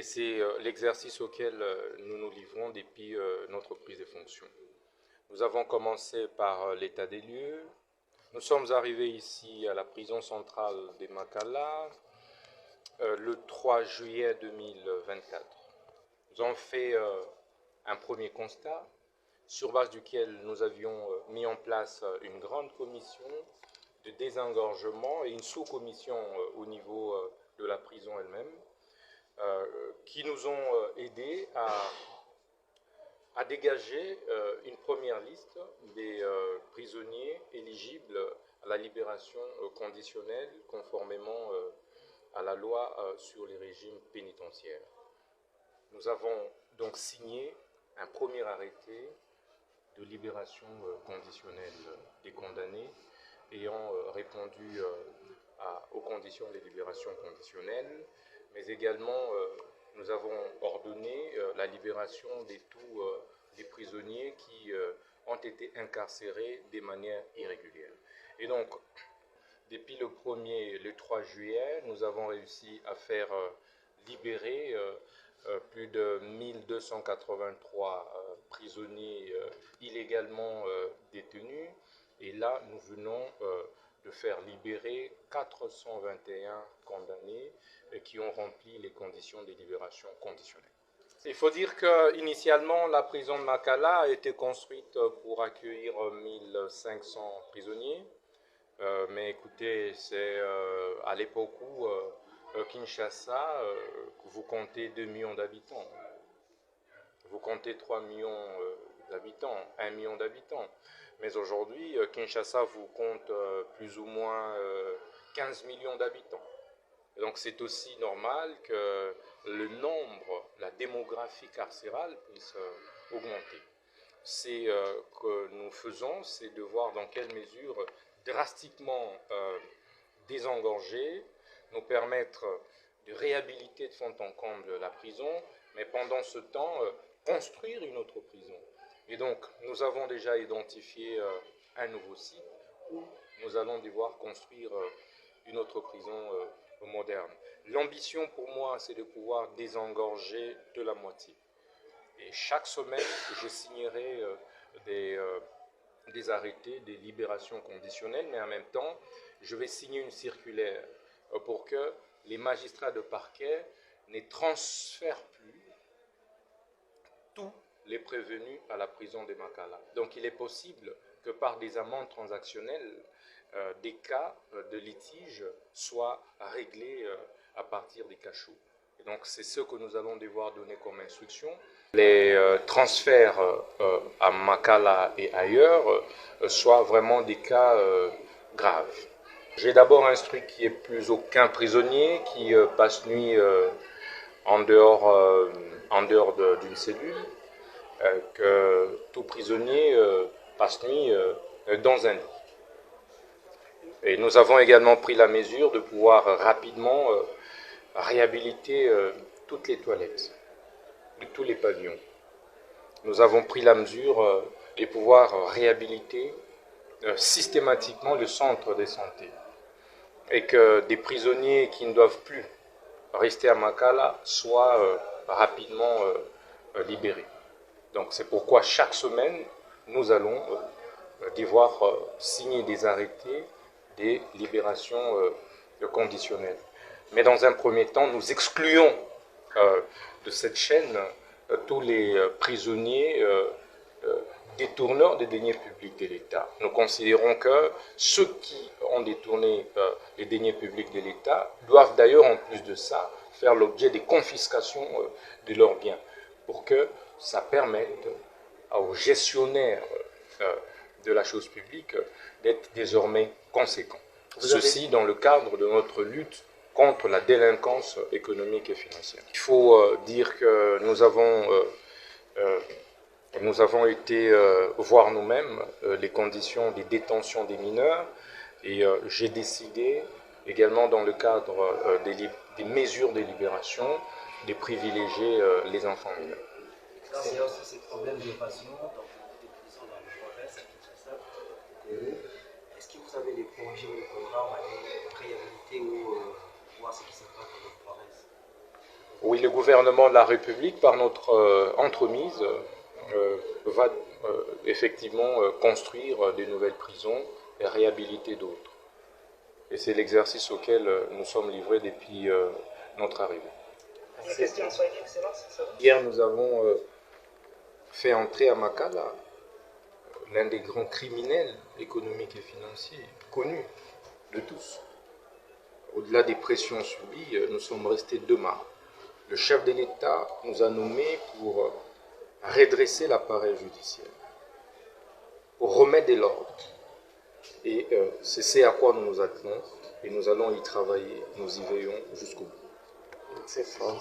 et c'est l'exercice auquel nous nous livrons depuis notre prise de fonction. Nous avons commencé par l'état des lieux. Nous sommes arrivés ici à la prison centrale de Makala le 3 juillet 2024. Nous avons fait un premier constat sur base duquel nous avions mis en place une grande commission de désengorgement et une sous-commission au niveau de la prison elle-même qui nous ont aidés à dégager une première liste des prisonniers éligibles à la libération conditionnelle conformément à la loi sur les régimes pénitentiaires. Nous avons donc signé un premier arrêté de libération conditionnelle des condamnés ayant répondu aux conditions de libération conditionnelle, mais également nous avons ordonné la libération de tous les prisonniers qui ont été incarcérés de manière irrégulière. Et donc, depuis le 3 juillet, nous avons réussi à faire libérer plus de 1283 prisonniers illégalement détenus. Et là, nous venons de faire libérer 421 condamnés qui ont rempli les conditions de libération conditionnelle. Il faut dire qu'initialement, la prison de Makala a été construite pour accueillir 1500 prisonniers. Mais écoutez, c'est à l'époque où Kinshasa, vous comptez 2 millions d'habitants. Vous comptez 3 millions d'habitants, 1 million d'habitants. Mais aujourd'hui, Kinshasa vous compte plus ou moins 15 millions d'habitants. Donc c'est aussi normal que le nombre, la démographie carcérale puisse augmenter. C'est que nous faisons, c'est de voir dans quelle mesure drastiquement désengorger, nous permettre de réhabiliter de fond en comble la prison, mais pendant ce temps, construire une autre prison. Et donc, nous avons déjà identifié un nouveau site où nous allons devoir construire une autre prison moderne. L'ambition pour moi, c'est de pouvoir désengorger de la moitié. Et chaque semaine, je signerai des arrêtés, des libérations conditionnelles, mais en même temps, je vais signer une circulaire pour que les magistrats de parquet ne transfèrent plus tous les prévenus à la prison de Makala. Donc il est possible que par des amendes transactionnelles, des cas de litige soient réglés à partir des cachots. Et donc c'est ce que nous allons devoir donner comme instruction. Les transferts à Makala et ailleurs soient vraiment des cas graves. J'ai d'abord instruit qu'il n'y ait plus aucun prisonnier qui passe nuit en dehors d'une cellule, que tout prisonnier passe nuit dans un lit. Et nous avons également pris la mesure de pouvoir rapidement réhabiliter toutes les toilettes de tous les pavillons. Nous avons pris la mesure de pouvoir réhabiliter systématiquement le centre de santé et que des prisonniers qui ne doivent plus rester à Makala soient rapidement libérés. Donc c'est pourquoi chaque semaine, nous allons devoir signer des arrêtés des libérations conditionnelles. Mais dans un premier temps, nous excluons de cette chaîne tous les prisonniers détourneurs des deniers publics de l'État. Nous considérons que ceux qui ont détourné les deniers publics de l'État doivent d'ailleurs, en plus de ça, faire l'objet des confiscations de leurs biens pour que ça permette aux gestionnaires de la chose publique d'être désormais conséquents. Ceci dans le cadre de notre lutte contre la délinquance économique et financière. Il faut dire que nous avons été voir nous-mêmes les conditions des détentions des mineurs et j'ai décidé également dans le cadre des mesures de libération de privilégier les enfants mineurs. Il y a aussi ces problèmes d'évasion dans des prisons dans le province, à Kinshasa. Est-ce que vous avez des projets ou des programmes à réhabiliter ou voir ce qui se passe dans notre province? Oui, le gouvernement de la République, par notre entremise, va effectivement construire des nouvelles prisons et réhabiliter d'autres. Et c'est l'exercice auquel nous sommes livrés depuis notre arrivée. Hier, nous avons fait entrer à Makala l'un des grands criminels économiques et financiers connus de tous. Au-delà des pressions subies, nous sommes restés 2 mâts. Le chef de l'État nous a nommés pour redresser l'appareil judiciaire, pour remettre de l'ordre. Et c'est ce à quoi nous nous attelons et nous allons y travailler, nous y veillons jusqu'au bout. C'est fort.